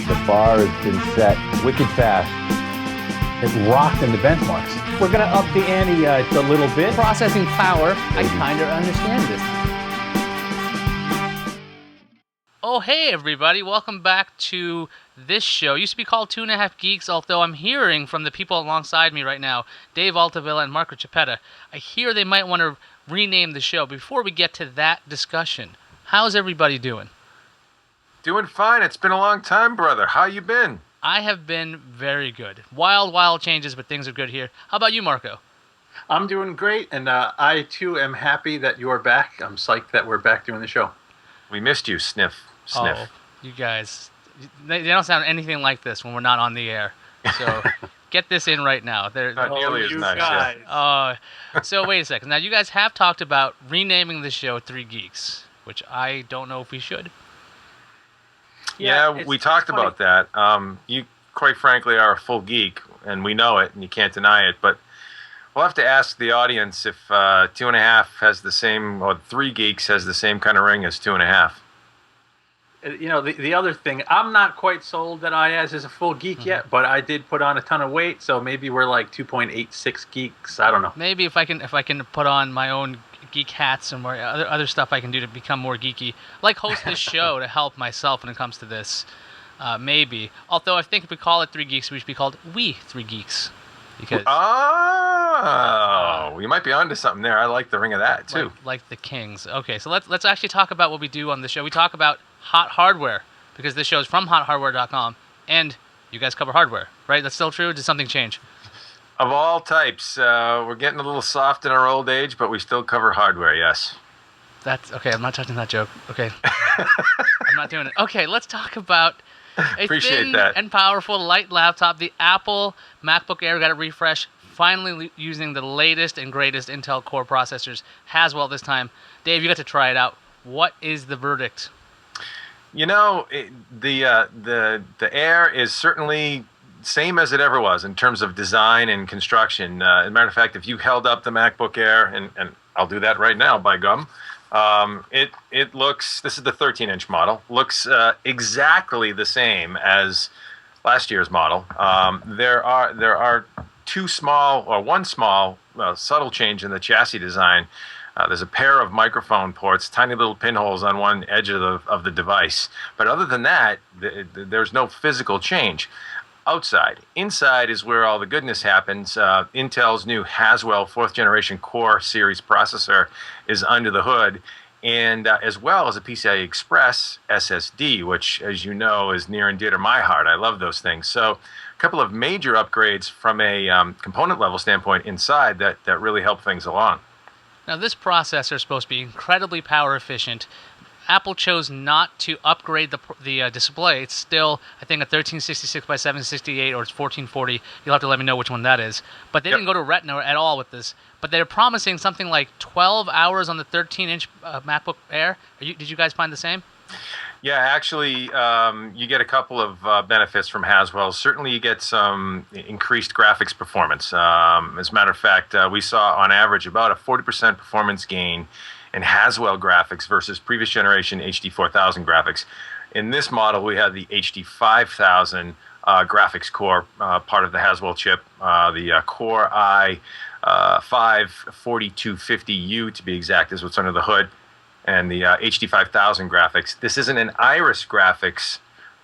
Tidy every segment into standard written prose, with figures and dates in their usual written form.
The bar has been set wicked fast. It rocked in the benchmarks. We're going to up the ante a little bit. Processing power, I kind of understand this. Oh, hey, everybody. Welcome back to this show. It used to be called 2.5 Geeks, although I'm hearing from the people alongside me right now, Dave Altavilla and Marco Chiappetta, I hear they might want to rename the show. Before we get to that discussion, how's everybody doing? Doing fine. It's been a long time, brother. How you been? I have been very good. Wild changes, but things are good here. How about you, Marco? I'm doing great, and I, too, am happy that you're back. I'm psyched that we're back doing the show. We missed you, Sniff. Oh, you guys, they don't sound anything like this when we're not on the air. So get this in right now. They're not nearly as nice. Guys. So wait a second. Now, you guys have talked about renaming the show 3 Geeks, which I don't know if we should. Yeah, we talked about that. You, quite frankly, are a full geek, and we know it, and you can't deny it. But we'll have to ask the audience if 2.5 has the same, or 3 Geeks has the same kind of ring as 2.5. You know, the other thing, I'm not quite sold that IAS is a full geek yet, but I did put on a ton of weight, so maybe we're like 2.86 geeks. I don't know. Maybe if I can put on my own geek hats and more other stuff I can do to become more geeky, like host this show to help myself when it comes to this. Maybe. Although I think if we call it 3 Geeks, we should be called We 3 Geeks. Because you might be onto something there. I like the ring of that too. Like the Kings. Okay, so let's actually talk about what we do on the show. We talk about Hot Hardware, because this show is from HotHardware.com, and you guys cover hardware, right? That's still true? Did something change? Of all types. We're getting a little soft in our old age, but we still cover hardware, yes. That's okay. I'm not touching that joke. Okay. I'm not doing it. Okay, let's talk about a thin and powerful light laptop. The Apple MacBook Air got a refresh, finally using the latest and greatest Intel Core processors. Haswell this time. Dave, you got to try it out. What is the verdict? You know, the Air is certainly same as it ever was in terms of design and construction. As a matter of fact, if you held up the MacBook Air, and I'll do that right now, by gum, it looks, this is the 13-inch model, looks exactly the same as last year's model. There are one small subtle change in the chassis design. There's a pair of microphone ports, tiny little pinholes on one edge of the device. But other than that, there's no physical change outside. Inside is where all the goodness happens. Intel's new Haswell 4th generation Core series processor is under the hood, and as well as a PCI Express SSD, which, as you know, is near and dear to my heart. I love those things. So a couple of major upgrades from a component level standpoint inside that really help things along. Now, this processor is supposed to be incredibly power efficient. Apple chose not to upgrade the display. It's still, I think, a 1366 by 768, or it's 1440. You'll have to let me know which one that is. But they didn't go to Retina at all with this. But they're promising something like 12 hours on the 13-inch MacBook Air. Did you guys find the same? Yeah, actually, you get a couple of benefits from Haswell. Certainly, you get some increased graphics performance. As a matter of fact, we saw on average about a 40% performance gain in Haswell graphics versus previous generation HD 4000 graphics. In this model, we have the HD 5000 graphics core, part of the Haswell chip, the Core i5 4250U to be exact is what's under the hood, and the HD 5000 graphics. This isn't an Iris graphics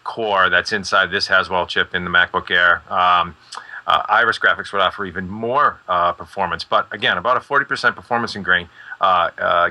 core that's inside this Haswell chip in the MacBook Air. Iris graphics would offer even more performance, but again, about a 40% performance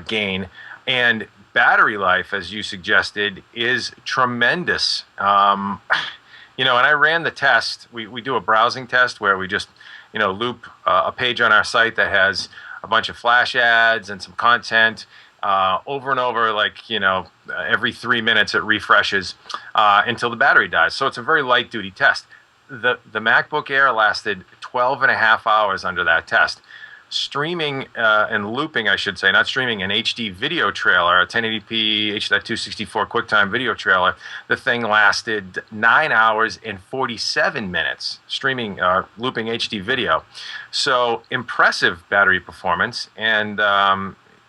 gain, and battery life, as you suggested, is tremendous. You know, and I ran the test. We do a browsing test where we just, loop a page on our site that has a bunch of flash ads and some content over and over, like, every 3 minutes it refreshes until the battery dies. So it's a very light duty test. The MacBook Air lasted 12 and a half hours under that test. Streaming and looping, I should say, not streaming, an HD video trailer, a 1080p H.264 QuickTime video trailer, the thing lasted 9 hours and 47 minutes, streaming, looping HD video. So impressive battery performance and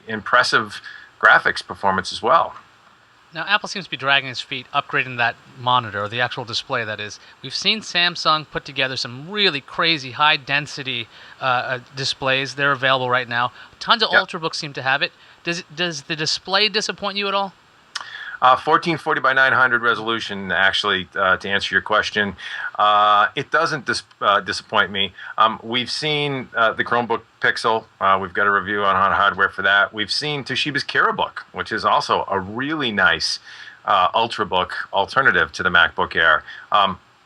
impressive graphics performance as well. Now, Apple seems to be dragging its feet upgrading that monitor, or the actual display, that is. We've seen Samsung put together some really crazy high-density displays. They're available right now. Tons of Ultrabooks seem to have it. Does the display disappoint you at all? 1440 by 900 resolution, actually, to answer your question. It doesn't disappoint me. We've seen the Chromebook Pixel. We've got a review on Hardware for that. We've seen Toshiba's Kirabook, which is also a really nice Ultrabook alternative to the MacBook Air.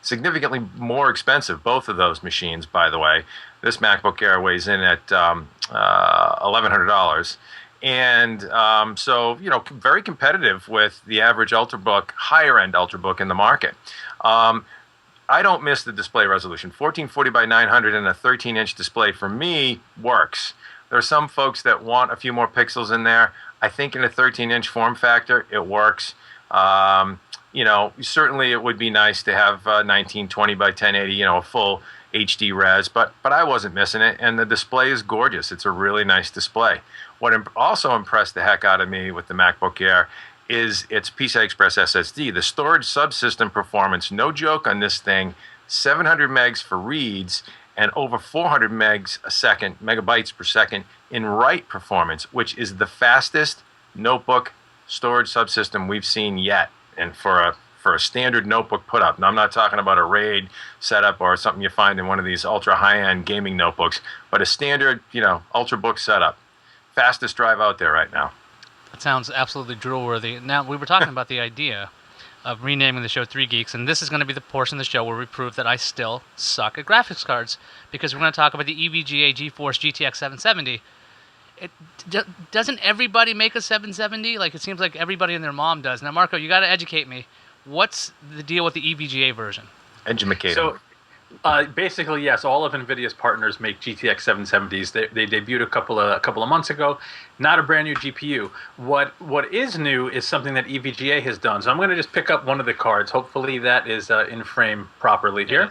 Significantly more expensive, both of those machines, by the way. This MacBook Air weighs in at $1,100. And so, very competitive with the average Ultrabook, higher-end Ultrabook in the market. I don't miss the display resolution. 1440 by 900 and a 13-inch display, for me, works. There are some folks that want a few more pixels in there. I think in a 13-inch form factor, it works. Certainly it would be nice to have 1920 by 1080, a full HD res, but I wasn't missing it, and the display is gorgeous. It's a really nice display. What also impressed the heck out of me with the MacBook Air is its PCI Express SSD. The storage subsystem performance, no joke on this thing, 700 megs for reads and over 400 megabytes per second in write performance, which is the fastest notebook storage subsystem we've seen yet. And for a standard notebook put up. Now, I'm not talking about a RAID setup or something you find in one of these ultra high-end gaming notebooks, but a standard, Ultrabook setup. Fastest drive out there right now. That sounds absolutely drool-worthy. Now, we were talking about the idea of renaming the show 3 Geeks, and this is going to be the portion of the show where we prove that I still suck at graphics cards, because we're going to talk about the EVGA GeForce GTX 770. Doesn't everybody make a 770? Like, it seems like everybody and their mom does. Now, Marco, you got to educate me. What's the deal with the EVGA version? Educate. So, basically, yes, all of NVIDIA's partners make GTX 770s. They debuted a couple of months ago. Not a brand new GPU. What is new is something that EVGA has done. So I'm going to just pick up one of the cards. Hopefully that is in frame properly here.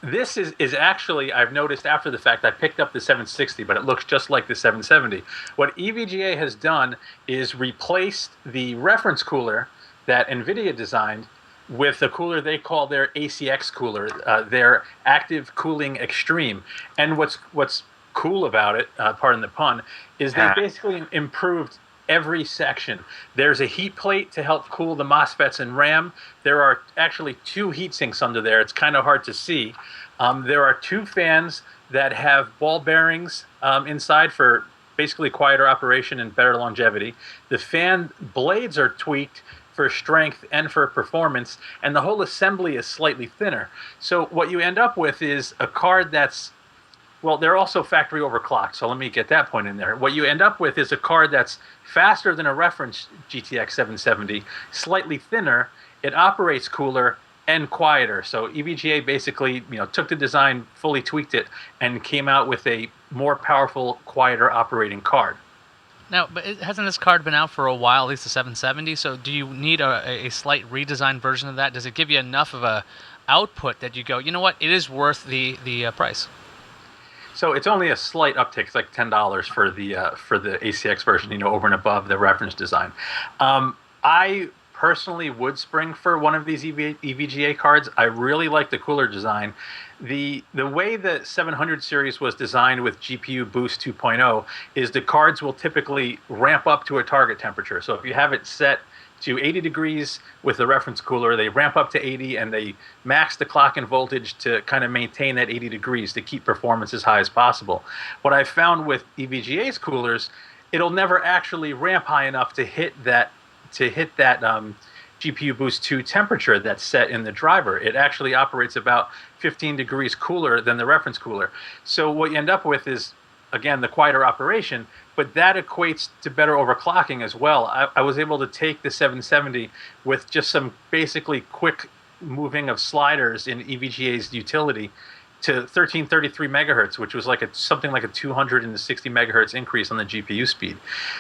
This is actually, I've noticed after the fact, I picked up the 760, but it looks just like the 770. What EVGA has done is replaced the reference cooler that NVIDIA designed with a cooler they call their ACX cooler, their Active Cooling Extreme. And what's cool about it, pardon the pun, is they basically improved every section. There's a heat plate to help cool the MOSFETs and RAM. There are actually 2 heat sinks under there. It's kind of hard to see. There are 2 fans that have ball bearings inside for basically quieter operation and better longevity. The fan blades are tweaked for strength and for performance, and the whole assembly is slightly thinner. So what you end up with is a card that's, well, they're also factory overclocked, so let me get that point in there. What you end up with is a card that's faster than a reference GTX 770, slightly thinner, it operates cooler and quieter. So EVGA basically, took the design, fully tweaked it, and came out with a more powerful, quieter operating card. Now, but hasn't this card been out for a while, at least the 770? So do you need a slight redesigned version of that? Does it give you enough of a output that you go, you know what, it is worth the price? So it's only a slight uptick. It's like $10 for the ACX version, over and above the reference design. I personally would spring for one of these EVGA cards. I really like the cooler design. The way the 700 series was designed with GPU Boost 2.0 is the cards will typically ramp up to a target temperature. So if you have it set to 80 degrees with the reference cooler, they ramp up to 80 and they max the clock and voltage to kind of maintain that 80 degrees to keep performance as high as possible. What I found with EVGA's coolers, it'll never actually ramp high enough to hit that GPU Boost 2 temperature that's set in the driver. It actually operates about 15 degrees cooler than the reference cooler. So what you end up with is, again, the quieter operation, but that equates to better overclocking as well. I was able to take the 770 with just some basically quick moving of sliders in EVGA's utility to 1333 megahertz, which was like something like a 260 megahertz increase on the GPU speed.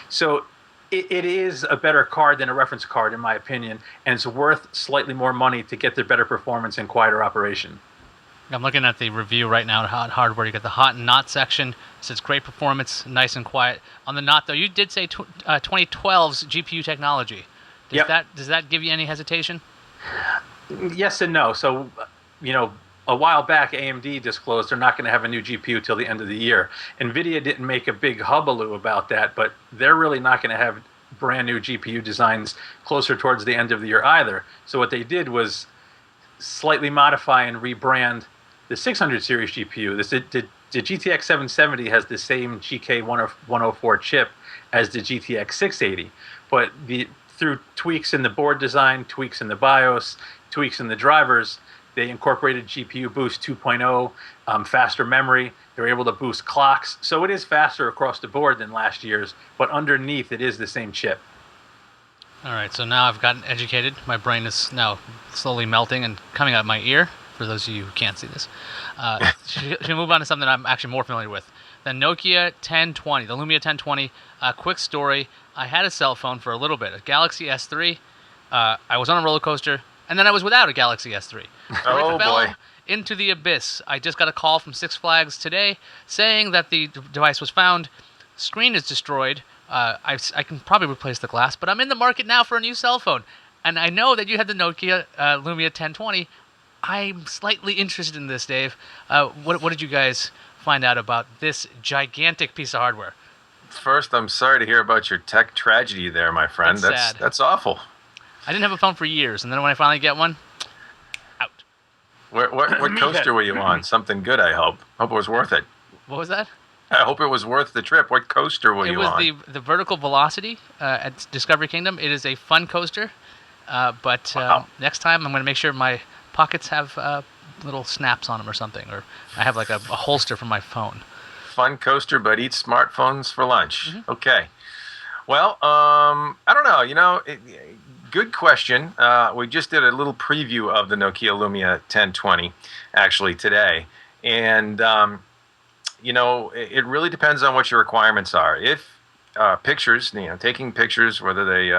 So it is a better card than a reference card, in my opinion, and it's worth slightly more money to get the better performance and quieter operation. I'm looking at the review right now at Hot Hardware. You got the hot and not section. It says great performance, nice and quiet. On the not, though, you did say 2012's GPU technology. Does that give you any hesitation? Yes and no. So, a while back, AMD disclosed they're not going to have a new GPU till the end of the year. NVIDIA didn't make a big hullabaloo about that, but they're really not going to have brand new GPU designs closer towards the end of the year either. So what they did was slightly modify and rebrand the 600 series GPU. The GTX 770 has the same GK104 chip as the GTX 680, but through tweaks in the board design, tweaks in the BIOS, tweaks in the drivers, they incorporated GPU Boost 2.0, faster memory. They're able to boost clocks. So it is faster across the board than last year's, but underneath it is the same chip. All right, so now I've gotten educated. My brain is now slowly melting and coming out my ear, for those of you who can't see this. Should we move on to something I'm actually more familiar with? The Nokia 1020, the Lumia 1020. Quick story, I had a cell phone for a little bit, a Galaxy S3. I was on a roller coaster, and then I was without a Galaxy S3. Oh, boy. Into the abyss. I just got a call from Six Flags today saying that the device was found. Screen is destroyed. I can probably replace the glass, but I'm in the market now for a new cell phone. And I know that you had the Nokia Lumia 1020. I'm slightly interested in this, Dave. What did you guys find out about this gigantic piece of hardware? First, I'm sorry to hear about your tech tragedy there, my friend. That's sad. That's awful. I didn't have a phone for years, and then when I finally get one, out. What coaster were you on? Something good, I hope. Hope it was worth it. What was that? I hope it was worth the trip. What coaster were you on? It was the Vertical Velocity at Discovery Kingdom. It is a fun coaster, but next time I'm going to make sure my pockets have little snaps on them or something, or I have like a holster for my phone. Fun coaster, but eat smartphones for lunch. Mm-hmm. Okay. Well, I don't know. Good question. We just did a little preview of the Nokia Lumia 1020 actually today. And, it really depends on what your requirements are. If pictures, taking pictures, whether they,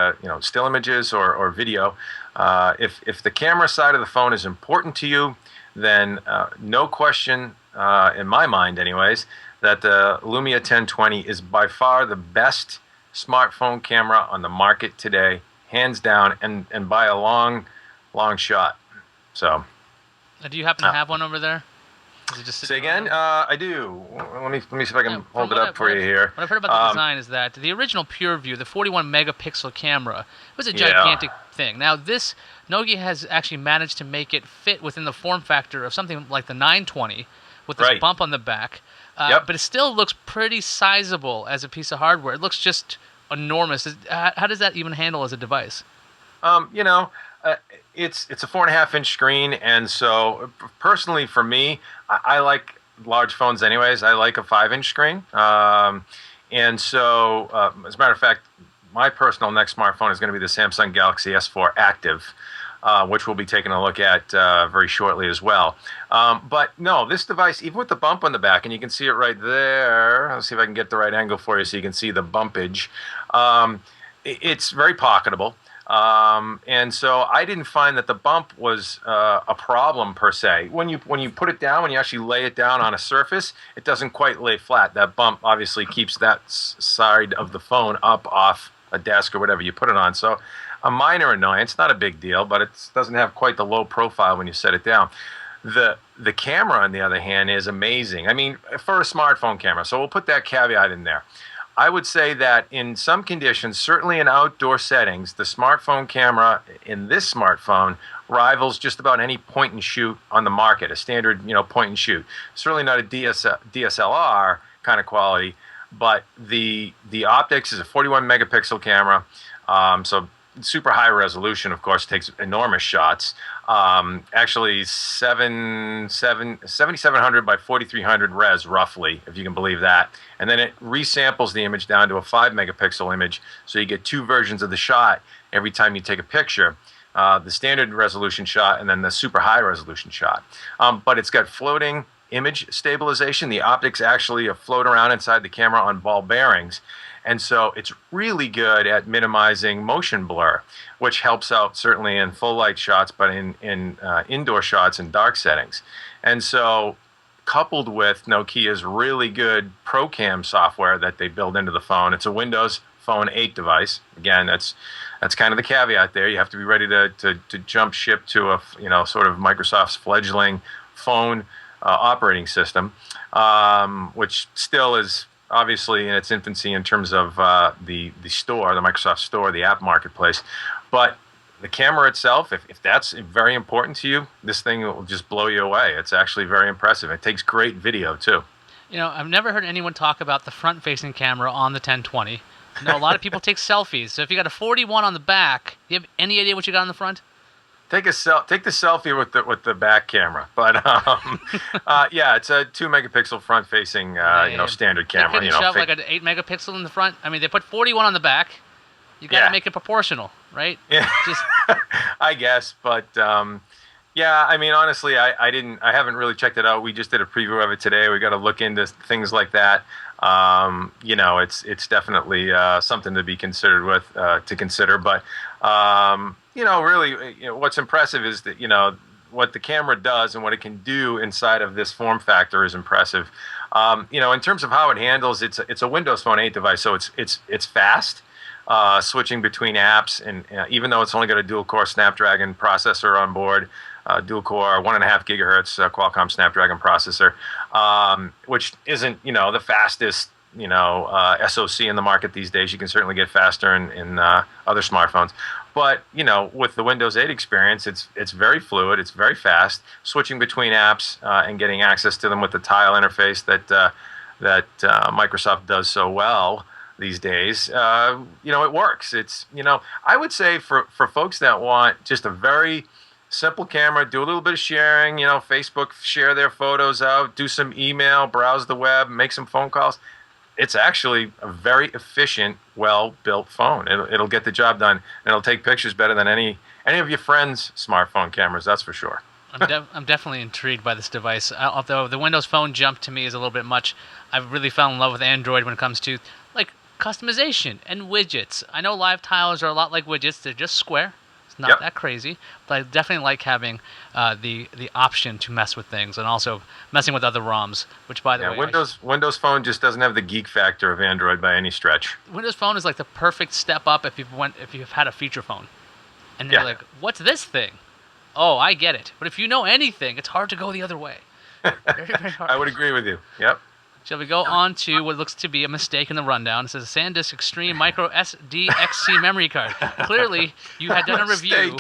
still images or video, if the camera side of the phone is important to you, then no question, in my mind anyways, that the Lumia 1020 is by far the best smartphone camera on the market today, hands down, and by a long shot. So, do you happen to have one over there? Is it just say again? I do. Let me see if I can hold it up for you here. What I've heard about the design is that the original PureView, the 41 megapixel camera, was a gigantic thing. Now this Nokia has actually managed to make it fit within the form factor of something like the 920 with this bump on the back. But it still looks pretty sizable as a piece of hardware. It looks just enormous. How does that even handle as a device? It's a 4.5-inch screen, and so personally for me, I like large phones anyways. I like a 5-inch screen, and so as a matter of fact, my personal next smartphone is going to be the Samsung Galaxy S4 Active, which we'll be taking a look at very shortly as well. But no, this device, even with the bump on the back, and you can see it right there. Let's see if I can get the right angle for you so you can see the bumpage. It's very pocketable. And so I didn't find that the bump was a problem per se. When you put it down, when you actually lay it down on a surface, it doesn't quite lay flat. That bump obviously keeps that side of the phone up off a desk or whatever you put it on. So a minor annoyance, not a big deal, but it doesn't have quite the low profile when you set it down. The camera, on the other hand, is amazing. I mean, for a smartphone camera. So we'll put that caveat in there. I would say that in some conditions, certainly in outdoor settings, the smartphone camera in this smartphone rivals just about any point and shoot on the market, a standard, point and shoot. Certainly not a DSLR kind of quality, but the optics is a 41 megapixel camera, so super high resolution, of course, takes enormous shots. Actually 7700 by 4300 res roughly, if you can believe that. And then it resamples the image down to a 5 megapixel image, so you get two versions of the shot every time you take a picture. The standard resolution shot and then the super high resolution shot. But it's got floating image stabilization. The optics actually float around inside the camera on ball bearings. And so it's really good at minimizing motion blur, which helps out certainly in full light shots, but in indoor shots and dark settings. And so coupled with Nokia's really good ProCam software that they build into the phone, it's a Windows Phone 8 device. Again, that's That's kind of the caveat there. You have to be ready to jump ship to a sort of Microsoft's fledgling phone operating system, which still is obviously in its infancy in terms of the store, the Microsoft Store, the app marketplace. But the camera itself, if that's very important to you, this thing will just blow you away. It's actually very impressive. It takes great video too. I've never heard anyone talk about the front-facing camera on the 1020. I know a lot of people take selfies. So if you got a 41 on the back, do you have any idea what you got on the front? Take the selfie with the back camera, but yeah, it's a 2 megapixel front facing standard camera. They couldn't shove like an 8 megapixel in the front. I mean, they put 41 on the back. You got to make it proportional, right? Yeah, I guess, but yeah, I mean, honestly, I haven't really checked it out. We just did a preview of it today. We got to look into things like that. It's definitely something to be considered to consider, but. Really, what's impressive is that, what the camera does and what it can do inside of this form factor is impressive. In terms of how it handles, it's a Windows Phone 8 device, so it's fast, switching between apps, and even though it's only got a dual-core Snapdragon processor on board, dual-core 1.5 gigahertz Qualcomm Snapdragon processor, which isn't, the fastest SoC in the market these days. You can certainly get faster in other smartphones. But, with the Windows 8 experience, it's very fluid, it's very fast, switching between apps and getting access to them with the tile interface that Microsoft does so well these days. It works. It's, I would say for folks that want just a very simple camera, do a little bit of sharing, Facebook, share their photos out, do some email, browse the web, make some phone calls. It's actually a very efficient, well-built phone. It'll get the job done, and it'll take pictures better than any of your friends' smartphone cameras, that's for sure. I'm definitely intrigued by this device. Although the Windows Phone jump to me is a little bit much, I've really fell in love with Android when it comes to customization and widgets. I know live tiles are a lot like widgets. They're just square. It's not that crazy, but I definitely like having the option to mess with things and also messing with other ROMs, which, by the way... Windows Phone just doesn't have the geek factor of Android by any stretch. Windows Phone is like the perfect step up if you've had a feature phone. And you're like, what's this thing? Oh, I get it. But if you know anything, it's hard to go the other way. Very, very hard. I would agree with you. Yep. Shall we go on to what looks to be a mistake in the rundown? It says SanDisk Extreme Micro SD XC memory card. Clearly, you had done a review,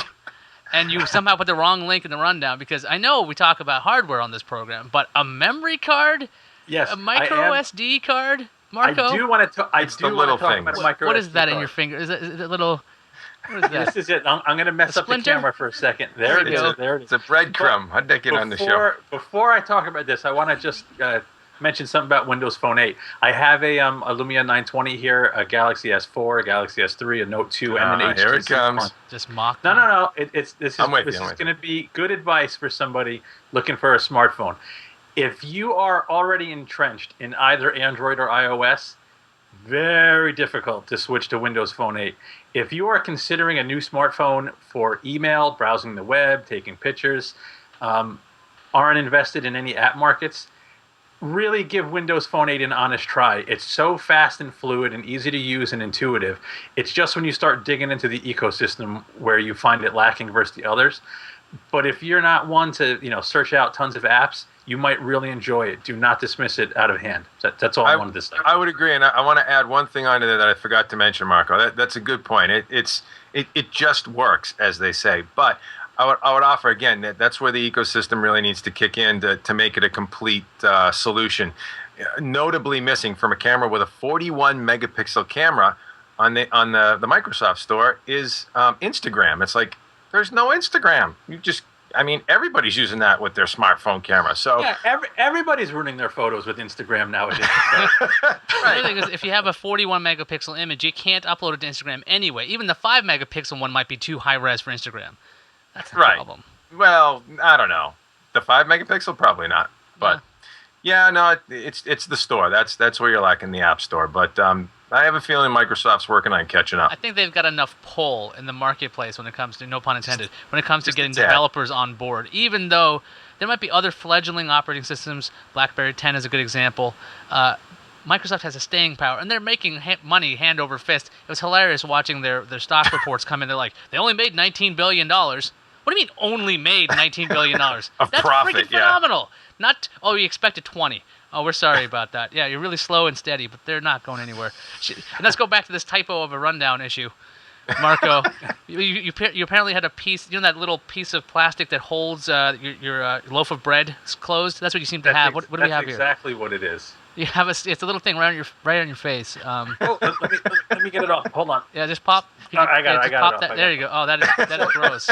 and you somehow put the wrong link in the rundown, because I know we talk about hardware on this program, but a memory card? Yes. A micro SD card? Marco? I do want to talk about a micro What is SD that card. in your finger? Is it a little... What is that? This is it. I'm going to mess up the camera for a second. There it is. There it is. It's a breadcrumb. How'd that get on the show? Before I talk about this, I want to just mention something about Windows Phone 8. I have a Lumia 920 here, a Galaxy S4, a Galaxy S3, a Note 2, and an HTC. Here it comes. Just mock. No. This is going you. to be good advice for somebody looking for a smartphone. If you are already entrenched in either Android or iOS, very difficult to switch to Windows Phone 8. If you are considering a new smartphone for email, browsing the web, taking pictures, aren't invested in any app markets, really give Windows Phone 8 an honest try. It's so fast and fluid and easy to use and intuitive. It's just when you start digging into the ecosystem where you find it lacking versus the others. But if you're not one to search out tons of apps, you might really enjoy it. Do not dismiss it out of hand. That's all I wanted to say. I would agree, and I want to add one thing onto there that I forgot to mention, Marco. That's a good point. It just works, as they say. But I would offer again that's where the ecosystem really needs to kick in to make it a complete solution. Notably missing from a camera with a 41 megapixel camera on the Microsoft Store is Instagram. It's like there's no Instagram. Everybody's using that with their smartphone camera. So yeah, everybody's ruining their photos with Instagram nowadays. The other thing is, if you have a 41 megapixel image, you can't upload it to Instagram anyway. Even the 5 megapixel one might be too high res for Instagram. That's the problem. Well, I don't know. The 5 megapixel, probably not. But it's the store. That's where you're lacking the App Store. But I have a feeling Microsoft's working on catching up. I think they've got enough pull in the marketplace when it comes to, no pun intended, when it comes to getting developers on board. Even though there might be other fledgling operating systems, BlackBerry 10 is a good example. Microsoft has a staying power, and they're making money hand over fist. It was hilarious watching their stock reports come in. They're like, they only made $19 billion. What do you mean only made $19 billion? Of That's profit, freaking yeah. phenomenal. Not, oh, we expected 20. Oh, we're sorry about that. Yeah, you're really slow and steady, but they're not going anywhere. And let's go back to this typo of a rundown issue. Marco, you apparently had a piece, that little piece of plastic that holds your loaf of bread closed? That's what you seem to have. What do we have here? That's exactly what it is. You have it's a little thing right on your face. Oh, let me get it off. Hold on. Yeah, just pop. I got it off. There you go. Oh, that is gross.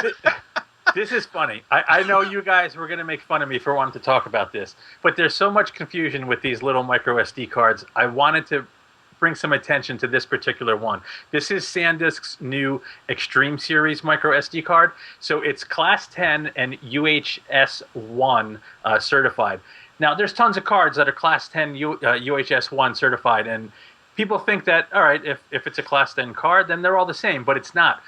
This is funny. I know you guys were going to make fun of me for wanting to talk about this, but there's so much confusion with these little micro SD cards. I wanted to bring some attention to this particular one. This is SanDisk's new Extreme Series micro SD card. So it's Class 10 and UHS-1 certified. Now, there's tons of cards that are Class 10 UHS-1 certified, and people think that, all right, if it's a Class 10 card, then they're all the same, but it's not.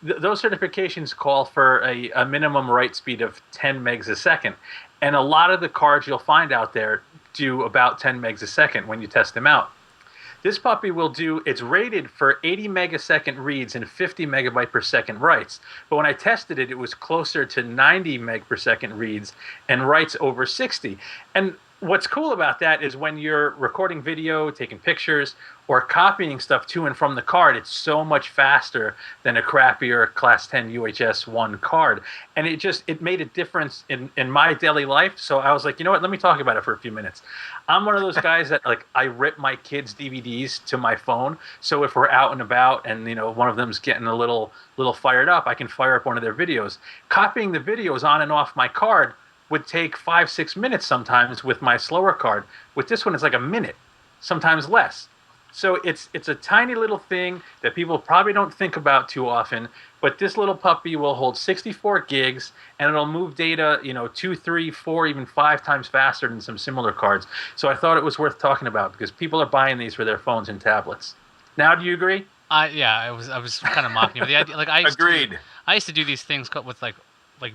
Those certifications call for a minimum write speed of 10 megs a second, and a lot of the cards you'll find out there do about 10 megs a second when you test them out. This puppy will do, it's rated for 80 megasecond reads and 50 megabyte per second writes. But when I tested it, it was closer to 90 meg per second reads and writes over 60. And what's cool about that is when you're recording video, taking pictures, or copying stuff to and from the card, it's so much faster than a crappier Class 10 UHS-1 card. And it made a difference in my daily life. So I was like, you know what, let me talk about it for a few minutes. I'm one of those guys that, like, I rip my kids' DVDs to my phone. So if we're out and about and, one of them's getting a little fired up, I can fire up one of their videos. Copying the videos on and off my card would take 5-6 minutes sometimes with my slower card. With this one, it's like a minute, sometimes less. So it's a tiny little thing that people probably don't think about too often, but this little puppy will hold 64 gigs, and it'll move data, 2, 3, 4, even 5 times faster than some similar cards. So I thought it was worth talking about because people are buying these for their phones and tablets. Now, do you agree? I was kind of mocking you. The idea, like Agreed. I used to do these things with like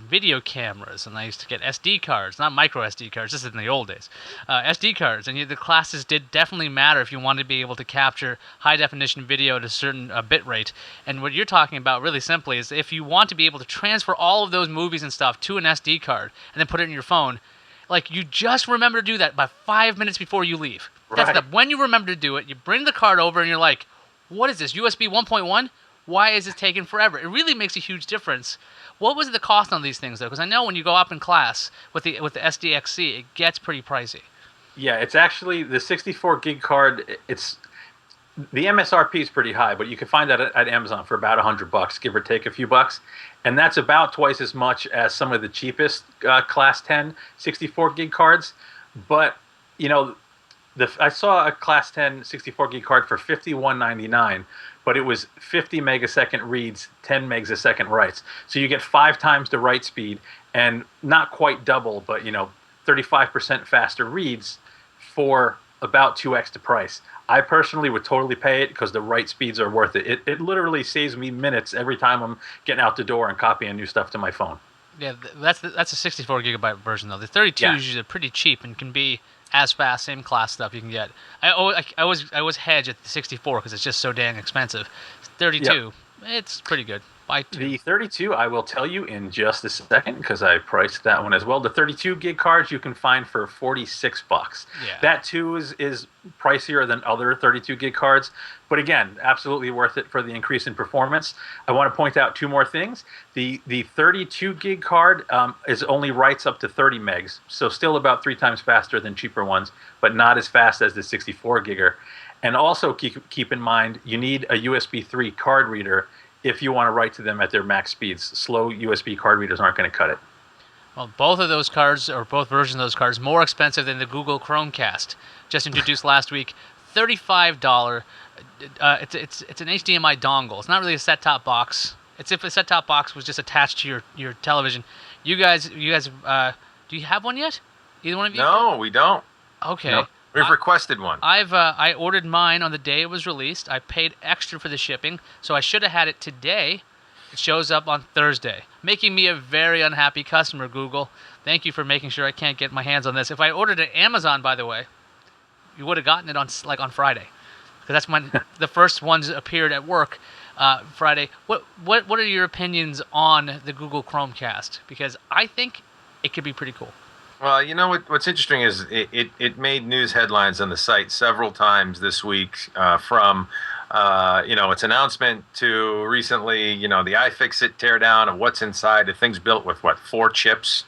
video cameras, and I used to get SD cards, not micro SD cards. This is in the old days. SD cards, and the classes did definitely matter if you wanted to be able to capture high definition video at a certain bit rate. And what you're talking about, really simply, is if you want to be able to transfer all of those movies and stuff to an SD card and then put it in your phone, like, you just remember to do that by 5 minutes before you leave. That's Right. when you remember to do it. You bring the card over, and you're like, "What is this? USB 1.1? Why is this taking forever?" It really makes a huge difference. What was the cost on these things, though? Because I know when you go up in class with the SDXC, it gets pretty pricey. Yeah, it's actually the 64 gig card. The MSRP is pretty high, but you can find that at Amazon for about $100, give or take a few bucks, and that's about twice as much as some of the cheapest Class 10 64 gig cards. But I saw a Class 10 64 gig card for $51.99. But it was 50 megasecond reads, 10 megs a second writes. So you get 5 times the write speed and not quite double, but 35% faster reads for about 2x the price. I personally would totally pay it because the write speeds are worth it. It literally saves me minutes every time I'm getting out the door and copying new stuff to my phone. Yeah, that's a 64 gigabyte version, though. The 32 is usually pretty cheap and can be as fast, same class stuff you can get. I always hedge at the 64 because it's just so dang expensive. 32, It's pretty good. Buy 2. The 32, I will tell you in just a second because I priced that one as well. The 32 gig cards you can find for $46. Yeah. That too is pricier than other 32 gig cards, but again, absolutely worth it for the increase in performance. I want to point out 2 more things. The 32 gig card is only writes up to 30 megs, so still about 3 times faster than cheaper ones, but not as fast as the 64 gigger. And also keep in mind, you need a USB 3 card reader if you want to write to them at their max speeds. Slow USB card readers aren't going to cut it. Well, both of those cards, or both versions of those cards, more expensive than the Google Chromecast, just introduced last week. $35. It's an HDMI dongle. It's not really a set-top box. It's if a set-top box was just attached to your television. You guys, do you have one yet? Either one of you? No, we don't. Okay. Nope. We've requested one. I ordered mine on the day it was released. I paid extra for the shipping, so I should have had it today. It shows up on Thursday, making me a very unhappy customer, Google. Thank you for making sure I can't get my hands on this. If I ordered it at Amazon, by the way, you would have gotten it on Friday, because that's when the first ones appeared at work. Friday. What are your opinions on the Google Chromecast? Because I think it could be pretty cool. Well, you know what's interesting is it made news headlines on the site several times this week, from its announcement to recently, the iFixit teardown of what's inside. The thing's built with 4 chips,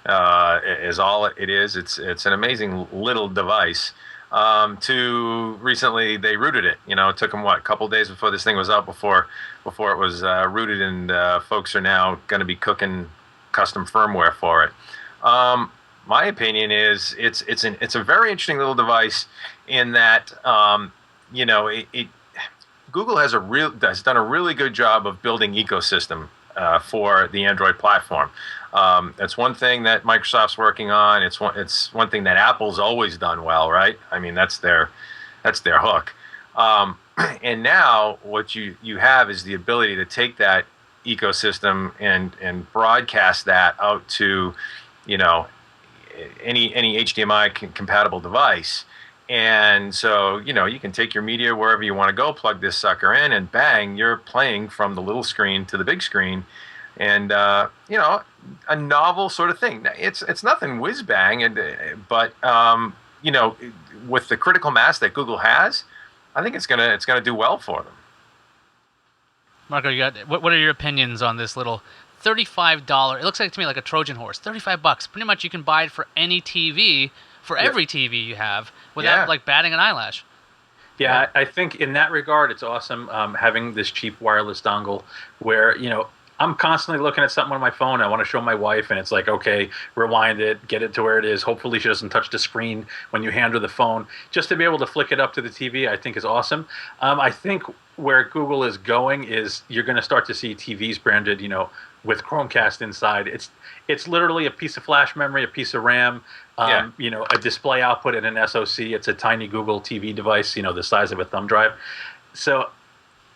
is all it is. It's an amazing little device. To recently they rooted it. It took them a couple days before this thing was out before it was rooted, and folks are now going to be cooking custom firmware for it. My opinion is it's a very interesting little device in that Google has done a really good job of building ecosystem for the Android platform. That's one thing that Microsoft's working on. It's one thing that Apple's always done well, right? I mean, that's their hook. And now what you have is the ability to take that ecosystem and broadcast that out to, any HDMI compatible device. And so, you can take your media wherever you want to go, plug this sucker in, and bang, you're playing from the little screen to the big screen. And, a novel sort of thing. It's nothing whiz bang, but, with the critical mass that Google has, I think it's gonna do well for them. Marco, what are your opinions on this little $35? It looks like to me like a Trojan horse. $35. Pretty much you can buy it for any TV, for every TV you have, without batting an eyelash. Yeah, I think in that regard, it's awesome having this cheap wireless dongle where, I'm constantly looking at something on my phone. I want to show my wife, and it's like, okay, rewind it, get it to where it is. Hopefully she doesn't touch the screen when you hand her the phone. Just to be able to flick it up to the TV, I think is awesome. I think where Google is going is you're going to start to see TVs branded, with Chromecast inside. It's literally a piece of flash memory, a piece of RAM, a display output, and an SoC. It's a tiny Google TV device, the size of a thumb drive. So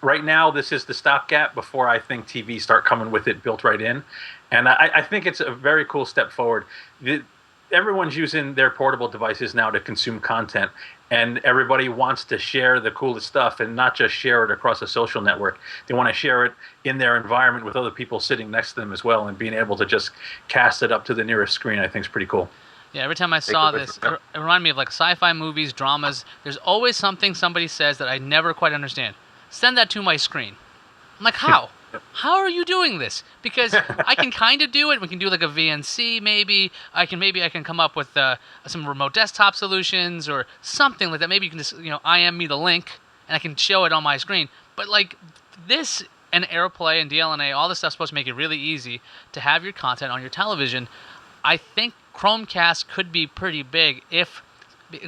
right now, this is the stopgap before I think TVs start coming with it built right in. And I think it's a very cool step forward. Everyone's using their portable devices now to consume content, and everybody wants to share the coolest stuff and not just share it across a social network. They want to share it in their environment with other people sitting next to them as well, and being able to just cast it up to the nearest screen, I think is pretty cool. Yeah, every time I saw this, it reminded me of sci-fi movies, dramas. There's always something somebody says that I never quite understand. Send that to my screen. I'm like, how? How are you doing this? Because I can kind of do it. We can do a VNC maybe. I can come up with some remote desktop solutions or something like that. Maybe you can just IM me the link and I can show it on my screen. But this and AirPlay and DLNA, all this stuff's supposed to make it really easy to have your content on your television. I think Chromecast could be pretty big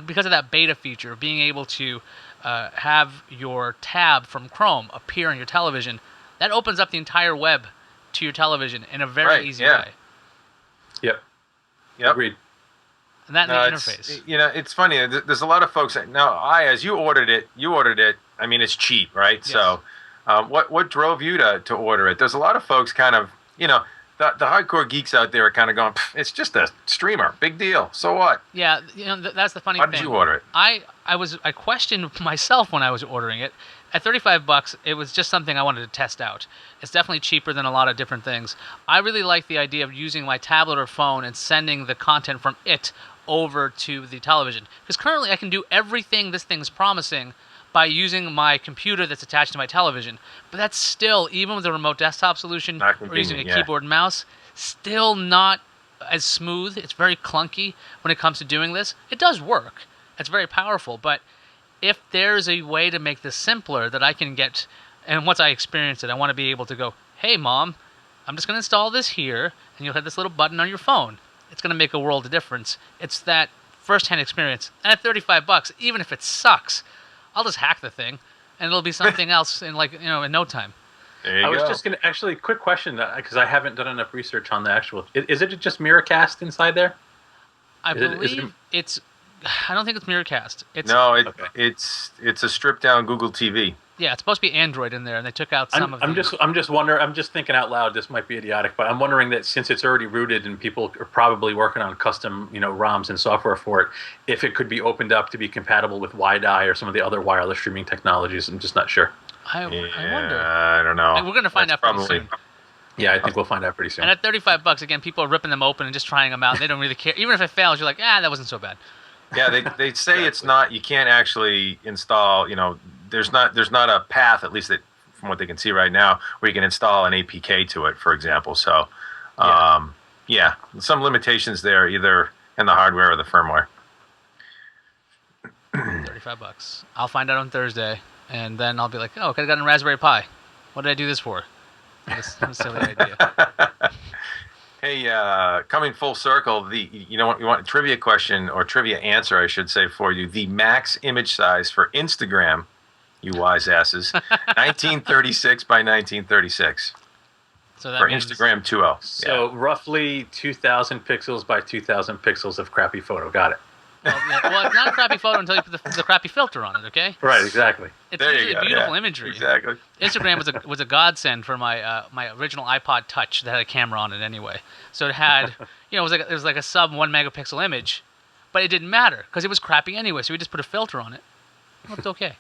because of that beta feature, being able to have your tab from Chrome appear on your television. That opens up the entire web to your television in a very easy way. Yep. Agreed. And that interface. It's funny. There's a lot of folks now. As you ordered it. I mean, it's cheap, right? Yes. So, what drove you to order it? There's a lot of folks kind of, the hardcore geeks out there are kind of going, it's just a streamer, big deal. So what? Yeah, that's the funny thing. How did you order it? I questioned myself when I was ordering it. At $35, it was just something I wanted to test out. It's definitely cheaper than a lot of different things. I really like the idea of using my tablet or phone and sending the content from it over to the television. Because currently I can do everything this thing's promising by using my computer that's attached to my television. But that's still, even with a remote desktop solution or using a keyboard and mouse, still not as smooth. It's very clunky when it comes to doing this. It does work. It's very powerful, but if there's a way to make this simpler that I can get, and once I experience it, I want to be able to go, hey, Mom, I'm just going to install this here, and you'll hit this little button on your phone. It's going to make a world of difference. It's that first-hand experience. And at $35, even if it sucks, I'll just hack the thing, and it'll be something else in in no time. There you go. I was just going to actually, quick question, because I haven't done enough research on the actual. Is it just Miracast inside there? I believe it's. I don't think it's Miracast. It's a stripped down Google TV. Yeah, it's supposed to be Android in there, and they took out some of the... I'm just wondering. I'm just thinking out loud. This might be idiotic, but I'm wondering that since it's already rooted and people are probably working on custom, ROMs and software for it, if it could be opened up to be compatible with WiDi or some of the other wireless streaming technologies. I'm just not sure. I wonder. I don't know. We're going to find out pretty soon. Yeah, I think we'll find out pretty soon. And at $35, again, people are ripping them open and just trying them out. And they don't really care. Even if it fails, you're like, that wasn't so bad. Yeah, they say it's not. You can't actually install. There's not a path, at least from what they can see right now, where you can install an APK to it, for example. So, yeah, some limitations there, either in the hardware or the firmware. $35. I'll find out on Thursday, and then I'll be like, I got a Raspberry Pi. What did I do this for? What a silly idea. Hey, coming full circle, you want a trivia question or trivia answer, I should say, for you. The max image size for Instagram, you wise asses, 1936 by 1936. So that for means Instagram 2.0. So roughly 2,000 pixels by 2,000 pixels of crappy photo. Got it. Well, it's not a crappy photo until you put the crappy filter on it, okay? Right, exactly. It's usually beautiful imagery. Exactly. Instagram was a godsend for my my original iPod Touch that had a camera on it anyway. So it had, it was like a sub 1 megapixel image, but it didn't matter because it was crappy anyway. So we just put a filter on it. It looked okay.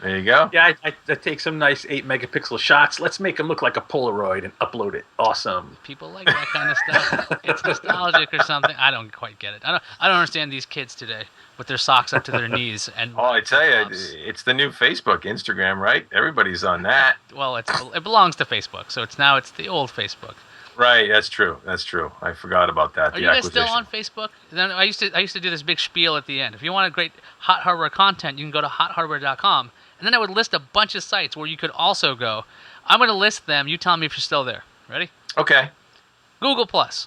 There you go. Yeah, I take some nice 8 megapixel shots. Let's make them look like a Polaroid and upload it. Awesome. People like that kind of stuff. It's nostalgic or something. I don't quite get it. I don't understand these kids today with their socks up to their knees and. Oh, I tell you, it's the new Facebook, Instagram, right? Everybody's on that. Well, it belongs to Facebook, so it's the old Facebook. Right, that's true. I forgot about that. Are you guys still on Facebook? Then I used to do this big spiel at the end. If you want great hot hardware content, you can go to HotHardware.com. And then I would list a bunch of sites where you could also go. I'm going to list them. You tell me if you're still there. Ready? Okay. Google Plus.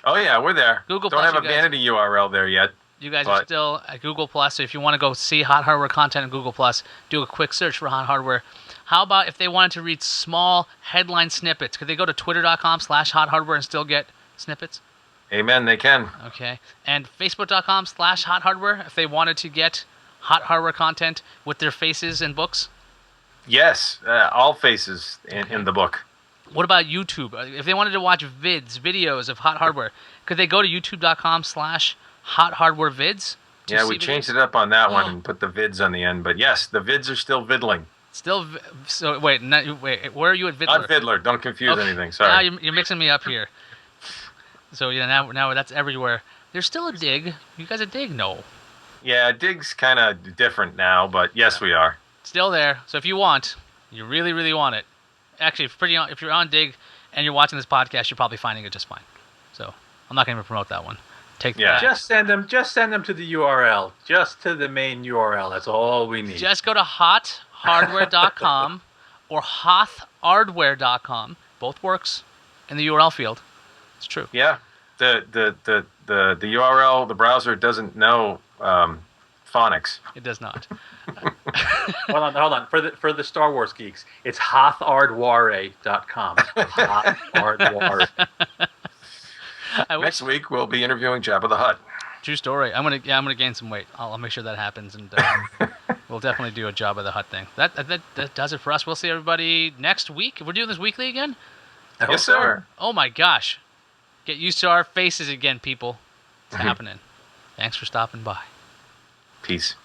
Oh, yeah, we're there. Google Don't Plus, have a vanity URL there yet. You guys are still at Google Plus. So if you want to go see hot hardware content in Google Plus, do a quick search for hot hardware. How about if they wanted to read small headline snippets? Could they go to twitter.com/hothardware and still get snippets? Amen, they can. Okay. And facebook.com/hothardware if they wanted to get hot hardware content with their faces and books? Yes, all faces in the book. What about YouTube? If they wanted to watch videos of hot hardware, could they go to youtube.com/hothardwarevids? Yeah, we changed it up on that one and put the vids on the end. But yes, the vids are still viddling. So wait, where are you at Vidler? Not Vidler. Don't confuse anything. Sorry. Now you're mixing me up here. So now that's everywhere. There's still a Dig. You guys a Dig? No. Yeah, Dig's kind of different now, but yes, we are. Still there. So if you really, really want it. Actually, if you're on Dig and you're watching this podcast, you're probably finding it just fine. So I'm not going to promote that one. Just send them to the URL. Just to the main URL. That's all we need. Just go to HotHardware.com or HotHardware.com. Both works in the URL field. It's true. Yeah. The URL, the browser doesn't know phonics. It does not. Hold on. For the Star Wars geeks, it's HotHardware.com. HotHardware. Next week we'll be interviewing Jabba the Hutt. True story. I'm gonna gain some weight. I'll make sure that happens, and we'll definitely do a Jabba the Hutt thing. That does it for us. We'll see everybody next week. We're doing this weekly again. Yes, sir. Oh my gosh! Get used to our faces again, people. It's happening. Thanks for stopping by. Peace.